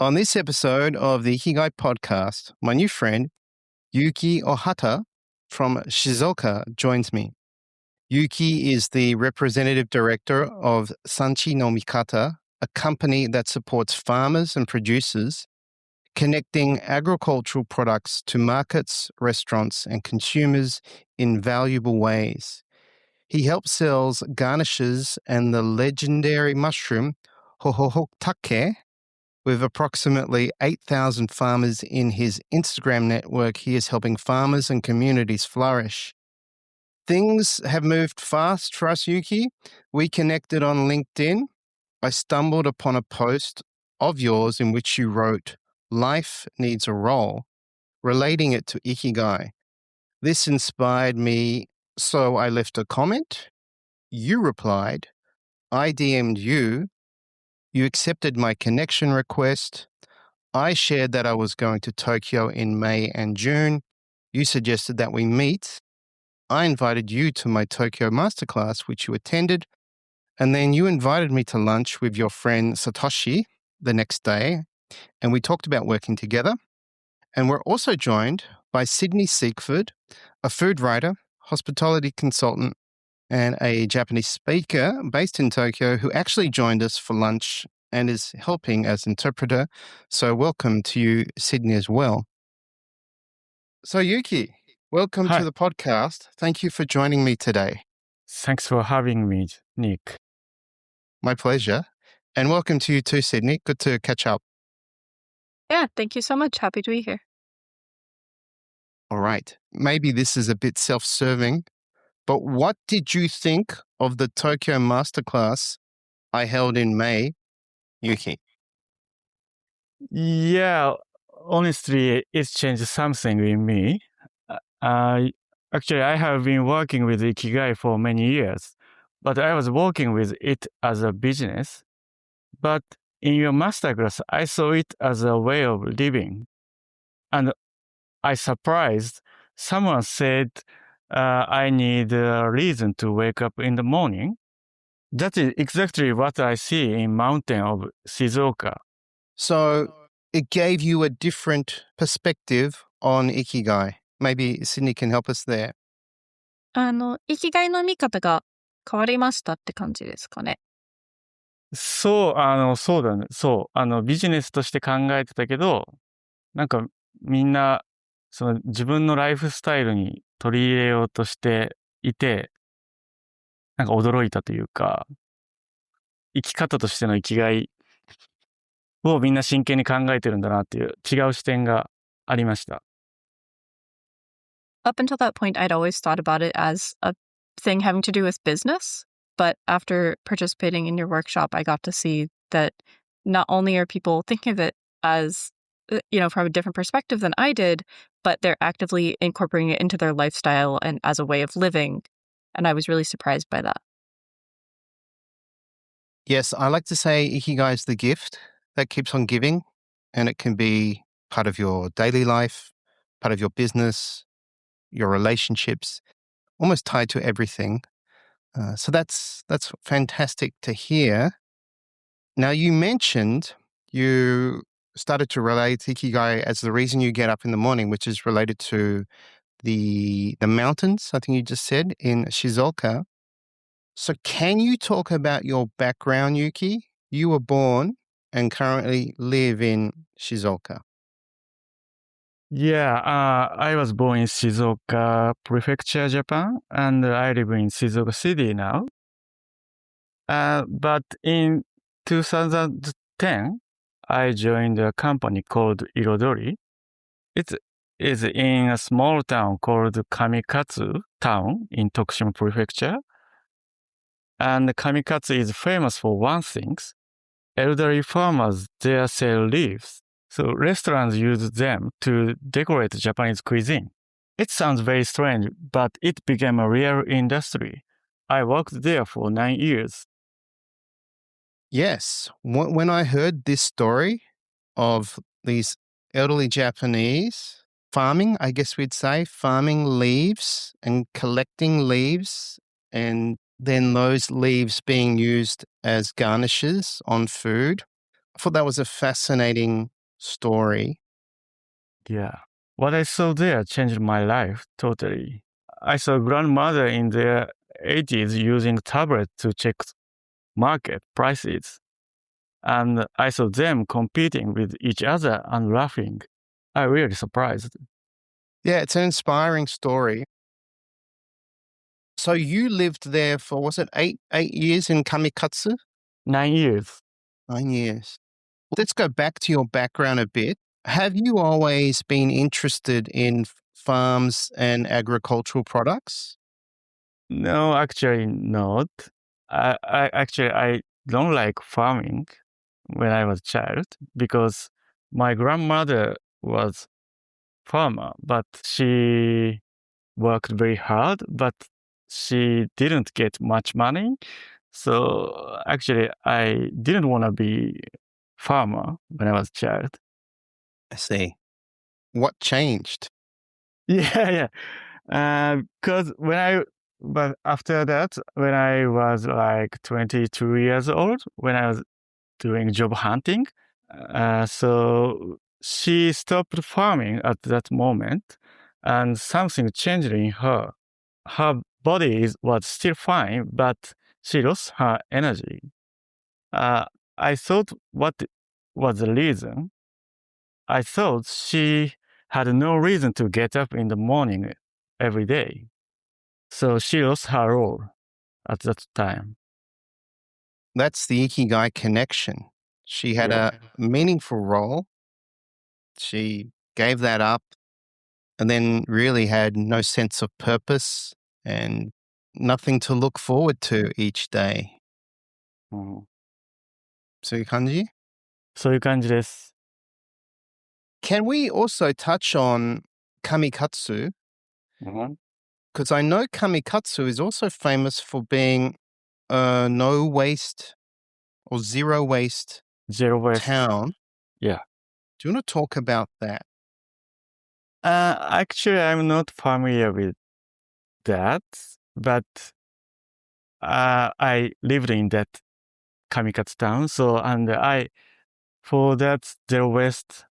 On this episode of the Ikigai podcast, my new friend, Yuki Ohata from Shizuoka, joins me. Yuki is the representative director of Sanchi No Mikata, a company that supports farmers and producers, connecting agricultural products to markets, restaurants, and consumers in valuable ways. He helps sell garnishes and the legendary mushroom Hohohotake. With approximately 8,000 farmers in his Instagram network, he is helping farmers and communities flourish. Things have moved fast for us, Yuki. We connected on LinkedIn. I stumbled upon a post of yours in which you wrote, "Life needs a role," relating it to Ikigai. This inspired me, so I left a comment. You replied. I DM'd you. You accepted my connection request. I shared that I was going to Tokyo in May and June. You suggested that we meet. I invited you to my Tokyo masterclass, which you attended. And then you invited me to lunch with your friend Satoshi the next day. And we talked about working together. And we're also joined by Sydney Siegford, a food writer, hospitality consultant, and a Japanese speaker based in Tokyo who actually joined us for lunch and is helping as interpreter. So welcome to you, Sydney, as well. So Yuki, welcome Hi. to the podcast. Thank you for joining me today. Thanks for having me, Nick. My pleasure. And welcome to you too, Sydney. Good to catch up. Yeah, thank you so much. Happy to be here. All right. Maybe this is a bit self-serving, but what did you think of the Tokyo masterclass I held in May, Yuki? Yeah, honestly, it's changed something in me. Actually, I have been working with Ikigai for many years, but I was working with it as a business. But in your masterclass, I saw it as a way of living. And I surprised. Someone said, I need a reason to wake up in the morning. That is exactly what I see in mountain of Shizuoka. So it gave you a different perspective on Ikigai. Maybe Sydney can help us there. 生きがいの見方が変わりましたって感じですかね。そうだね。そう。ビジネスとして考えてたけど、なんかみんな、自分のライフスタイルに取り入れようとしていて、なんか驚いたというか、生き方としての生きがいをみんな真剣に考えてるんだなっていう違う視点がありました。Up until that point, I'd always thought about it as a thing having to do with business. But after participating in your workshop, I got to see that not only are people thinking of it as, from a different perspective than I did, but they're actively incorporating it into their lifestyle and as a way of living. And I was really surprised by that. Yes, I like to say Ikigai is the gift that keeps on giving, and it can be part of your daily life, part of your business, your relationships, almost tied to everything. So that's fantastic to hear. Now, you mentioned you started to relate Ikigai as the reason you get up in the morning, which is related to the mountains, I think you just said, in Shizuoka. So can you talk about your background, Yuki? You were born and currently live in Shizuoka. Yeah, I was born in Shizuoka Prefecture, Japan, and I live in Shizuoka City now. But in 2010, I joined a company called Irodori. It is in a small town called Kamikatsu town in Tokushima Prefecture. And Kamikatsu is famous for one thing. Elderly farmers there sell leaves. So restaurants use them to decorate Japanese cuisine. It sounds very strange, but it became a real industry. I worked there for 9 years. Yes. When I heard this story of these elderly Japanese farming, I guess we'd say, farming leaves and collecting leaves, and then those leaves being used as garnishes on food, I thought that was a fascinating story. Yeah. What I saw there changed my life totally. I saw grandmother in their 80s using tablet to check market prices. And I saw them competing with each other and laughing. I really surprised. Yeah, it's an inspiring story. So you lived there for, was it eight years in Kamikatsu? 9 years. 9 years. Let's go back to your background a bit. Have you always been interested in farms and agricultural products? No, actually not. I don't like farming when I was a child because my grandmother was farmer, but she worked very hard, but she didn't get much money. So actually, I didn't want to be farmer when I was a child. I see. What changed? Yeah. Because but after that, when I was like 22 years old, when I was doing job hunting, so she stopped farming at that moment, and something changed in her. Her body was still fine, but she lost her energy. I thought what was the reason? I thought she had no reason to get up in the morning every day. So she lost her role at that time. That's the Ikigai connection. She had a meaningful role. She gave that up and then really had no sense of purpose and nothing to look forward to each day. うん、そういう感じ? そういう感じです。 Can we also touch on Kamikatsu? うん、 Because I know Kamikatsu is also famous for being a no waste or zero waste Zero waste. town. Yeah. Do you want to talk about that? Actually, I'm not familiar with that, but I lived in that Kamikatsu town. So, for that zero waste,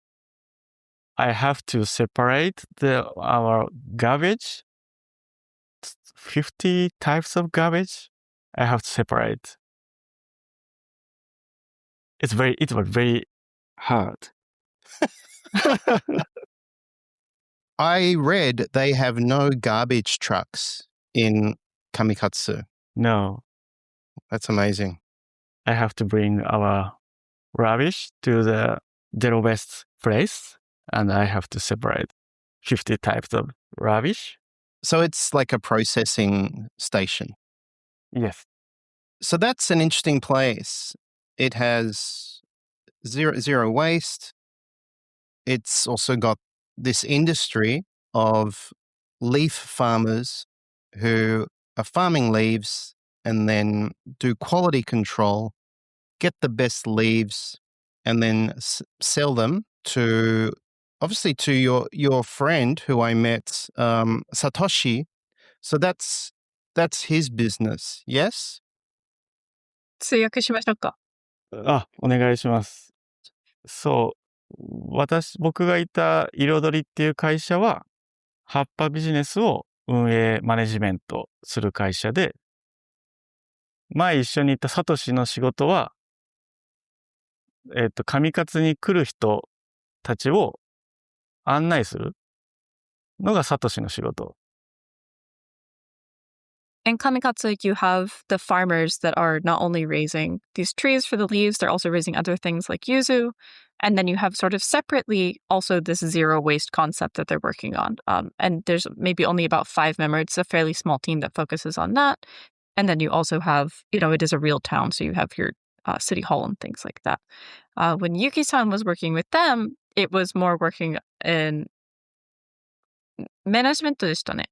I have to separate our garbage. 50 types of garbage I have to separate. It was very hard. I read they have no garbage trucks in Kamikatsu. No, That's amazing. I have to bring our rubbish to the zero waste place, and I have to separate 50 types of rubbish. So it's like a processing station. Yes. So that's an interesting place. It has zero waste. It's also got this industry of leaf farmers who are farming leaves and then do quality control, get the best leaves, and then sell them to, obviously, to your friend who I met, Satoshi. So that's his business, yes? 通訳しましょうか。お願いします。そう、僕がいた彩りっていう会社は、葉っぱビジネスを運営マネジメントする会社で、前一緒にいたサトシの仕事は、上勝に来る人たちを案内するのがサトシの仕事。In Kamikatsu, you have the farmers that are not only raising these trees for the leaves, they're also raising other things like yuzu. And then you have sort of separately also this zero waste concept that they're working on. And there's maybe only about 5 members. It's a fairly small team that focuses on that. And then you also have, it is a real town. So you have your city hall and things like that. When Yuki-san was working with them, it was more working in management でしたね。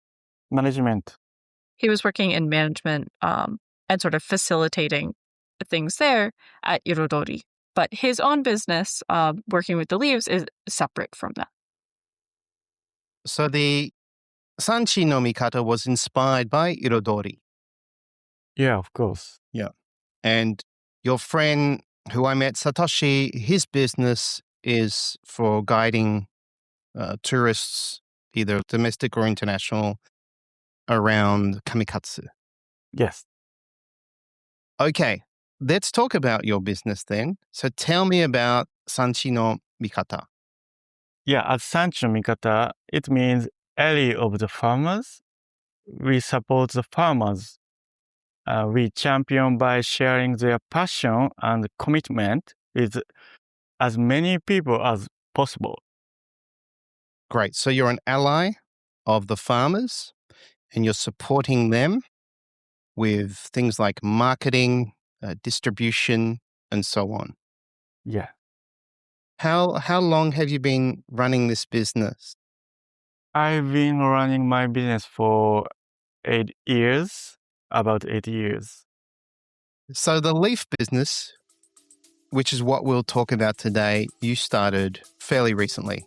Management. He was working in management and sort of facilitating things there at Irodori. But his own business, working with the leaves, is separate from that. So the Sanchi No Mikata was inspired by Irodori. Yeah, of course. Yeah. And your friend who I met, Satoshi, his business is for guiding tourists, either domestic or international, around Kamikatsu. Yes. Okay, let's talk about your business then. So tell me about Sanchi no Mikata. Yeah, as Sanchi No Mikata, it means ally of the farmers. We support the farmers. We champion by sharing their passion and commitment with as many people as possible. Great. So you're an ally of the farmers and you're supporting them with things like marketing, distribution, and so on. Yeah. How long have you been running this business? I've been running my business for 8 years, about 8 years. So the leaf business, which is what we'll talk about today, you started fairly recently.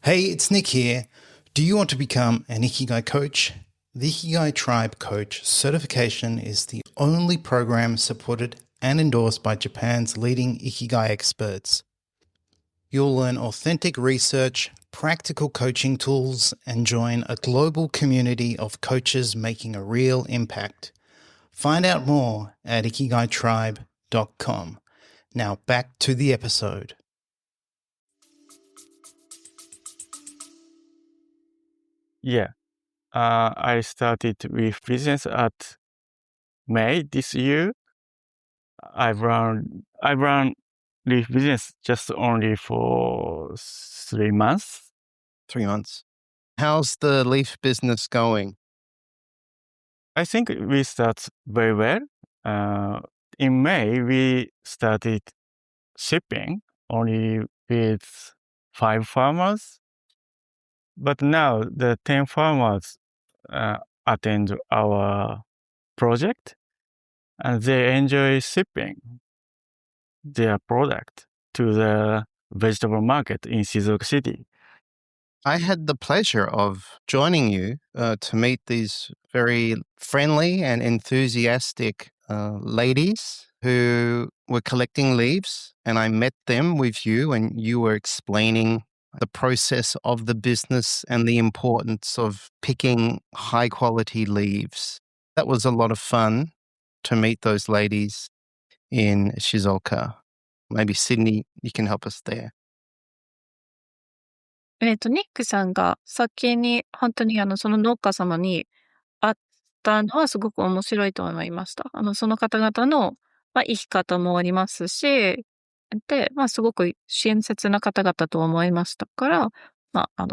Hey, it's Nick here. Do you want to become an Ikigai coach? The Ikigai Tribe Coach certification is the only program supported and endorsed by Japan's leading Ikigai experts. You'll learn authentic research, practical coaching tools, and join a global community of coaches making a real impact. Find out more at ikigaitribe.com. Now back to the episode. Yeah. I started with business at May this year. I've run leaf business just only for 3 months. 3 months. How's the leaf business going? I think we start very well. In May, we started shipping only with 5 farmers. But now the 10 farmers attend our project and they enjoy shipping their product to the vegetable market in Shizuoka City. I had the pleasure of joining you to meet these very friendly and enthusiastic ladies who were collecting leaves, and I met them with you, and you were explaining the process of the business and the importance of picking high quality leaves. That was a lot of fun to meet those ladies in Shizuoka. Maybe Sydney, you can help us there. ニックさんが先に本当にその農家様に会ったのはすごく面白いと思いました。その方々の、生き方もありますし、で、すごく親切な方々と思いましたから、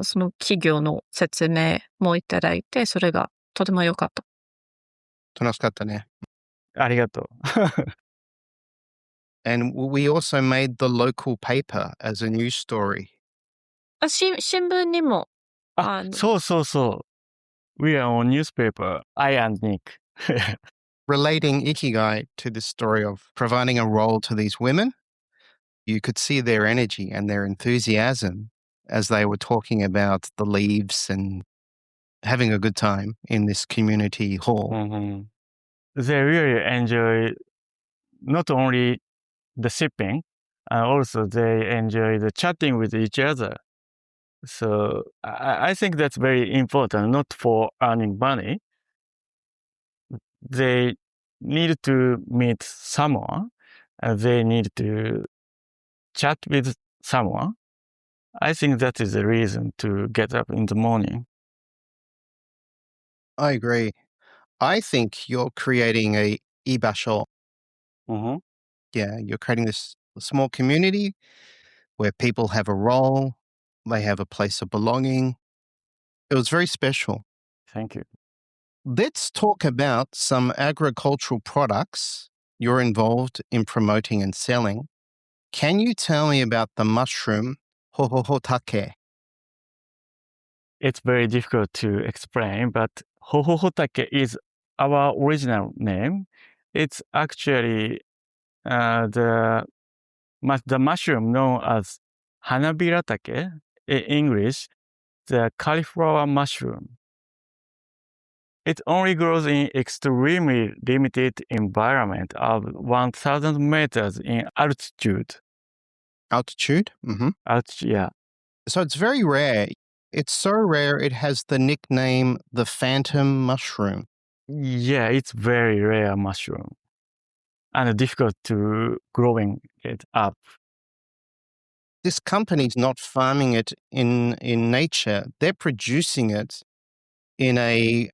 その企業の説明もいただいて、それがとても良かった。楽しかったね。ありがとう。And we also made the local paper as a news story. 新聞にも、そうそうそう。We are on newspaper, I and Nick. Relating Ikigai to the story of providing a role to these women. You could see their energy and their enthusiasm as they were talking about the leaves and having a good time in this community hall. Mm-hmm. They really enjoy not only the shipping, also they enjoy the chatting with each other. So I think that's very important, not for earning money. They need to meet someone, they need to chat with someone. I think that is the reason to get up in the morning. I agree. I think you're creating a ibasho. Mm-hmm. Yeah, you're creating this small community where people have a role, they have a place of belonging. It was very special. Thank you. Let's talk about some agricultural products you're involved in promoting and selling. Can you tell me about the mushroom hohohotake? It's very difficult to explain, but hohohotake is our original name. It's actually the mushroom known as hanabiratake, in English, the cauliflower mushroom. It only grows in extremely limited environment of 1,000 meters in altitude. Altitude? Yeah. So it's very rare. It's so rare it has the nickname the phantom mushroom. Yeah, it's very rare mushroom and difficult to growing it up. This company's not farming it in nature. They're producing it in a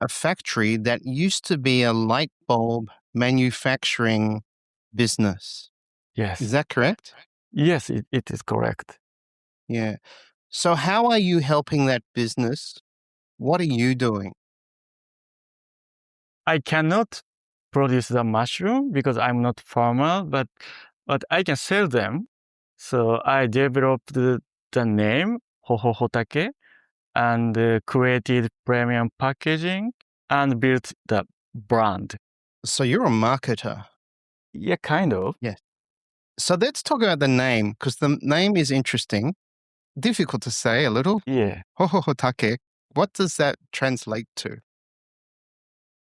factory that used to be a light bulb manufacturing business. Yes. Is that correct? Yes, it is correct. Yeah. So how are you helping that business? What are you doing? I cannot produce the mushroom because I'm not farmer, but I can sell them. So I developed the name Hotake and created premium packaging and built the brand. So you're a marketer. Yeah, kind of. Yes. So let's talk about the name because the name is interesting. Difficult to say a little. Yeah. Hohohotake. What does that translate to?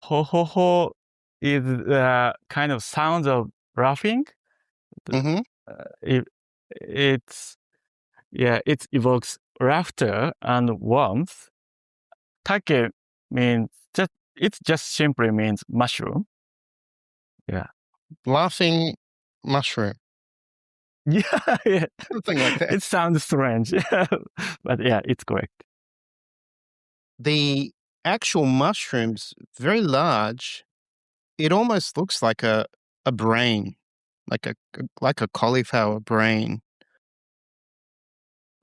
Ho is the kind of sound of laughing. Mm-hmm. It evokes laughter and warmth. Take means it just simply means mushroom. Yeah. Laughing mushroom. Yeah. Something like that. It sounds strange, but yeah, it's correct. The actual mushroom's very large. It almost looks like a brain, like a cauliflower brain.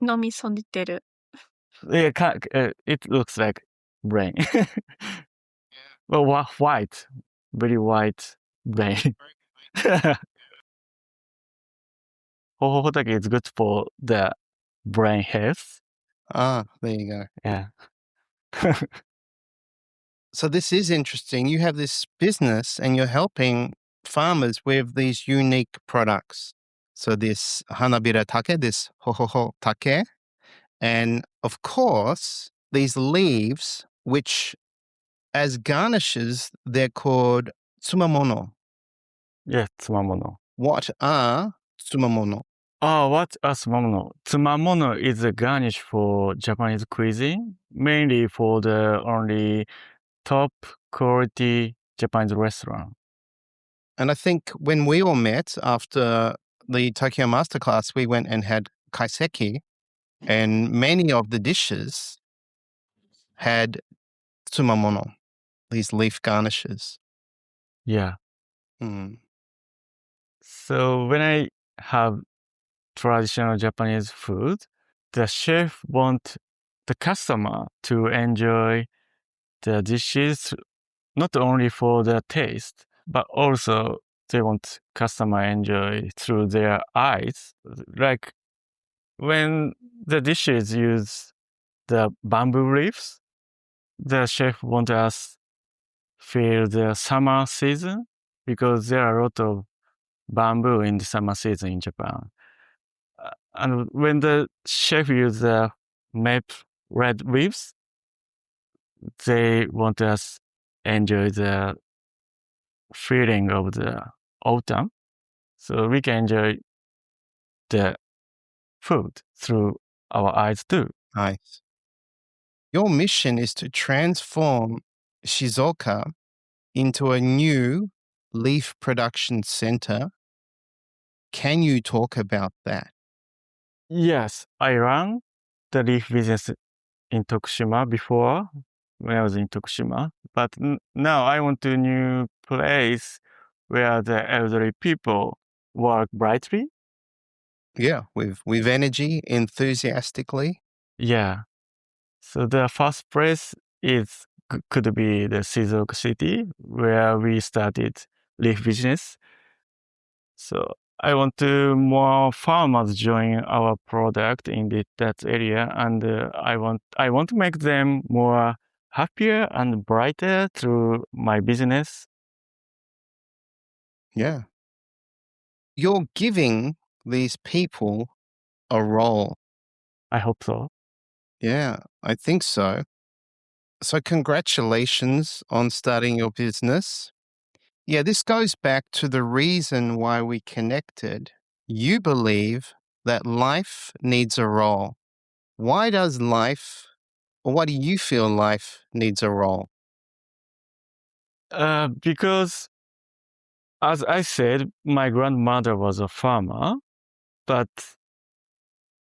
脳みそ似てる。 Yeah, it looks like brain. Well, white, very white brain. Hohotake is good for the brain health. Ah, there you go. Yeah. So this is interesting. You have this business and you're helping farmers with these unique products. So this hanabira take, this hohoho take, and of course, these leaves, which as garnishes, they're called tsumamono. Yeah, tsumamono. What are tsumamono? Oh, what a tsumamono? Tsumamono is a garnish for Japanese cuisine, mainly for the only top quality Japanese restaurant. And I think when we all met after the Tokyo Masterclass, we went and had kaiseki, and many of the dishes had tsumamono, these leaf garnishes. Yeah. Mm. So when I have traditional Japanese food, the chef want the customer to enjoy the dishes not only for the taste, but also they want customer enjoy through their eyes. Like when the dishes use the bamboo leaves, the chef want us feel the summer season because there are a lot of bamboo in the summer season in Japan. And when the chef use the maple red leaves, they want us enjoy the feeling of the autumn. So we can enjoy the food through our eyes too. Nice. Your mission is to transform Shizuoka into a new leaf production center. Can you talk about that? Yes, I ran the leaf business in Tokushima before when I was in Tokushima, but now I want a new place where the elderly people work brightly. Yeah, with energy, enthusiastically. Yeah. So the first place is could be the Shizuoka city where we started leaf business. So I want to more farmers join our product in that area, and I want to make them more happier and brighter through my business. Yeah. You're giving these people a role. I hope so. Yeah, I think so. So congratulations on starting your business. Yeah, this goes back to the reason why we connected. You believe that life needs a role. Why does life, or why do you feel life needs a role? Because, as I said, my grandmother was a farmer, but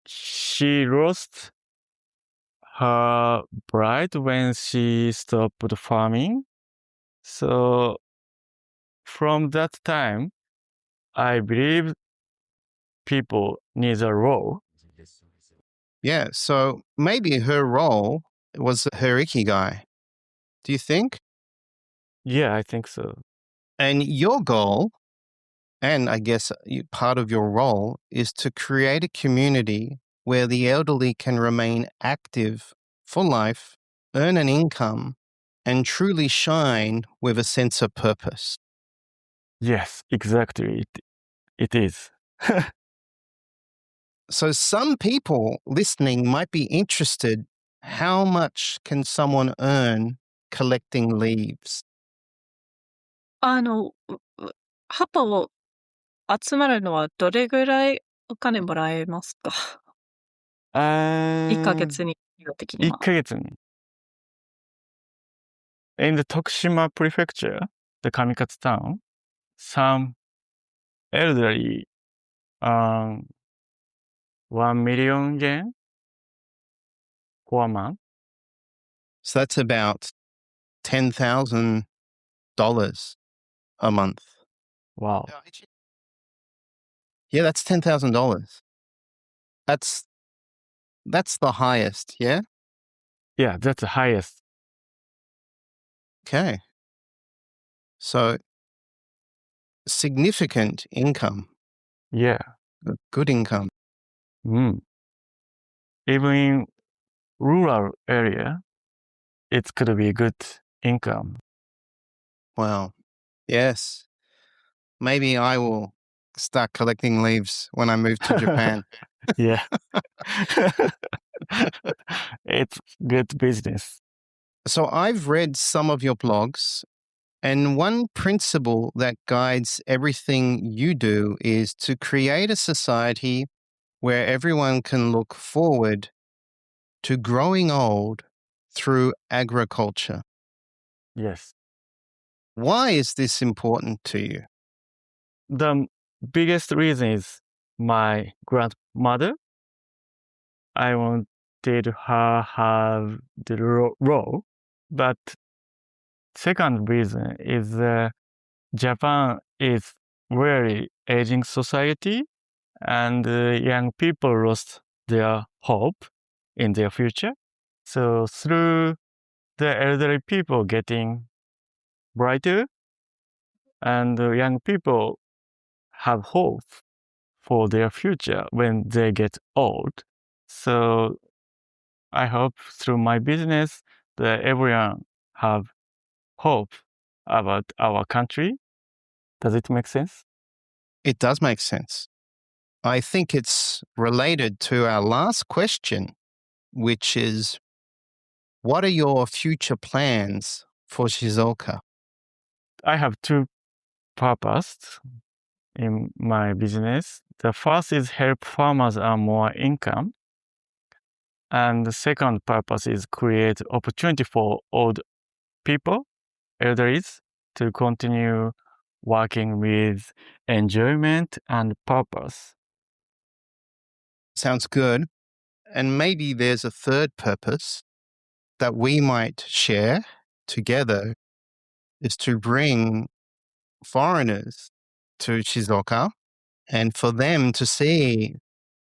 she lost her bride when she stopped farming. So from that time, I believe people need a role. Yeah, so maybe her role was her Ikigai. Do you think? Yeah, I think so. And your goal, and I guess part of your role, is to create a community where the elderly can remain active for life, earn an income, and truly shine with a sense of purpose. Yes, exactly. It is. So some people listening might be interested. How much can someone earn collecting leaves? 葉っぱを集まるのはどれぐらいお金もらえますか？1ヶ月に、的に1は。ヶ月に。In the Tokushima prefecture, the Kamikatsu town, some elderly earn 1 million yen for a month. So that's about $10,000 a month. Wow. Yeah, that's $10,000. That's the highest, yeah? Yeah, that's the highest. Okay. So significant income, Yeah. good income. Mm. Even in rural area, it could be good income. Wow. Yes. Maybe I will start collecting leaves when I move to Japan. Yeah. It's good business. So I've read some of your blogs, and one principle that guides everything you do is to create a society where everyone can look forward to growing old through agriculture. Yes. Why is this important to you? The biggest reason is my grandmother. I wanted her have the role, but second reason is Japan is very aging society, and young people lost their hope in their future. So through the elderly people getting brighter, and young people have hope for their future when they get old. So I hope through my business that everyone have hope about our country. Does it make sense? It does make sense. I think it's related to our last question, which is what are your future plans for Shizuoka? I have two purposes in my business. The first is help farmers earn more income. And the second purpose is create opportunity for old people, elderlies, to continue working with enjoyment and purpose. Sounds good. And maybe there's a third purpose that we might share together is to bring foreigners to Shizuoka and for them to see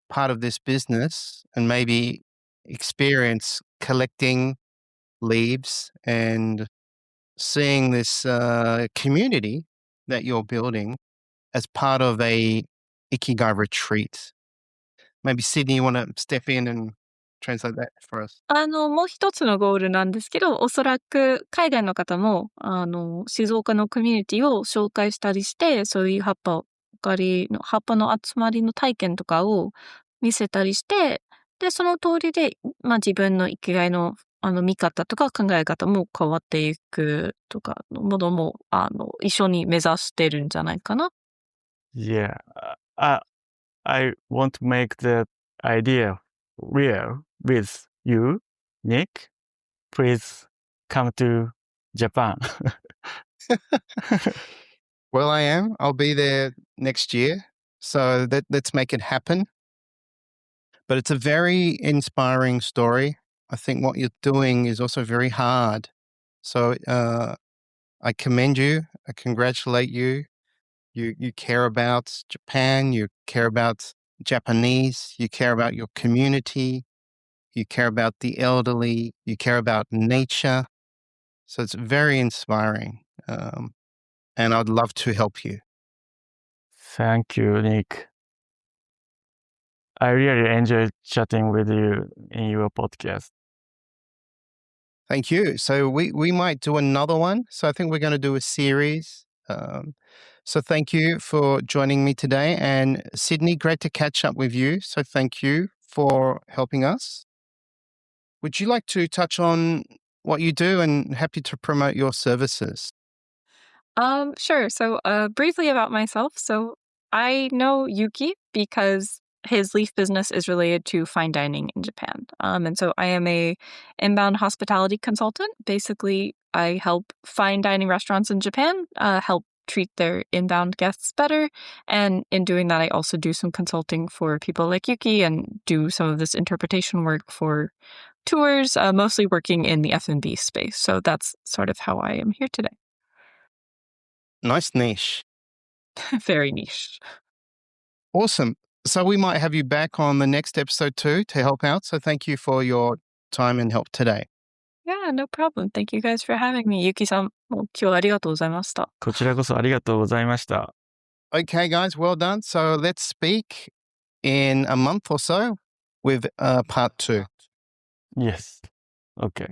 part of this business and maybe experience collecting leaves and seeing this community that you're building as part of a Ikigai retreat. Maybe Sydney, you want to step in and translate that for us? もう一つのゴールなんですけど、おそらく海外の方も、静岡のコミュニティを紹介したりして、そういう葉っぱの集まりの体験とかを見せたりして、で、その通りで、自分の生きがいの見方とか考え方も変わっていくとかのものも、一緒に目指してるんじゃないかな。Yeah, I want to make the idea real with you, Nick. Please come to Japan. Well, I am. I'll be there next year. So let's make it happen. But it's a very inspiring story. I think what you're doing is also very hard. So I commend you. I congratulate you. You care about Japan. You care about Japanese. You care about your community. You care about the elderly. You care about nature. So it's very inspiring. And I'd love to help you. Thank you, Nick. I really enjoyed chatting with you in your podcast. Thank you. So we might do another one. So I think we're going to do a series. So thank you for joining me today. And Sydney, great to catch up with you. So thank you for helping us. Would you like to touch on what you do, and happy to promote your services? Sure. So, briefly about myself. So, I know Yuki because his leaf business is related to fine dining in Japan. And so I am a inbound hospitality consultant. Basically, I help fine dining restaurants in Japan help treat their inbound guests better. And in doing that, I also do some consulting for people like Yuki and do some of this interpretation work for tours, mostly working in the F&B space. So that's sort of how I am here today. Nice niche. Very niche. Awesome. So we might have you back on the next episode too to help out. So thank you for your time and help today. Yeah, no problem. Thank you guys for having me. Yuki さん、もう今日はありがとうございました。こちらこそありがとうございました。Okay, guys, well done. So let's speak in a month or so with part 2. Yes. Okay.